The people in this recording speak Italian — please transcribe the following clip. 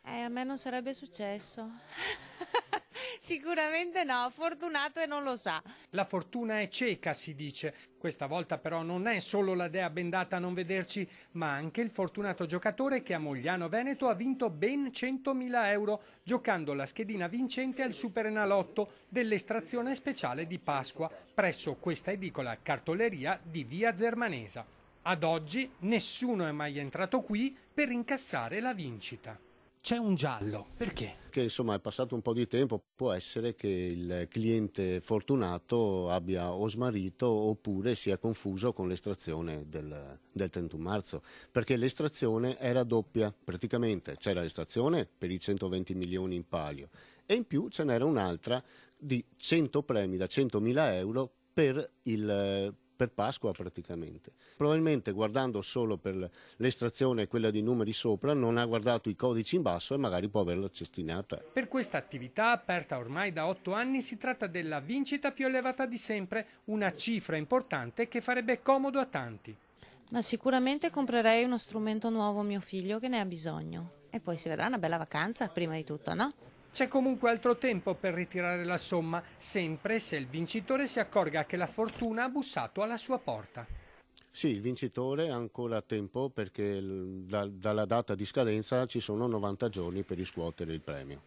A me non sarebbe successo. Sicuramente no, fortunato e non lo sa. La fortuna è cieca, si dice. Questa volta però non è solo la dea bendata a non vederci, ma anche il fortunato giocatore che a Mogliano Veneto ha vinto ben 100.000 euro giocando la schedina vincente al Superenalotto dell'estrazione speciale di Pasqua presso questa edicola cartoleria di Via Zermanesa. Ad oggi nessuno è mai entrato qui per incassare la vincita. C'è un giallo, perché? Che insomma è passato un po' di tempo, può essere che il cliente fortunato abbia o smarrito oppure sia confuso con l'estrazione del 31 marzo, perché l'estrazione era doppia, praticamente c'era l'estrazione per i 120 milioni in palio e in più ce n'era un'altra di 100 premi da 100.000 euro per Pasqua praticamente. Probabilmente guardando solo per l'estrazione quella di numeri sopra non ha guardato i codici in basso e magari può averla cestinata. Per questa attività, aperta ormai da 8 anni, si tratta della vincita più elevata di sempre, una cifra importante che farebbe comodo a tanti. Ma sicuramente comprerei uno strumento nuovo a mio figlio che ne ha bisogno. E poi si vedrà una bella vacanza, prima di tutto, no? C'è comunque altro tempo per ritirare la somma, sempre se il vincitore si accorga che la fortuna ha bussato alla sua porta. Sì, il vincitore ha ancora tempo perché dalla data di scadenza ci sono 90 giorni per riscuotere il premio.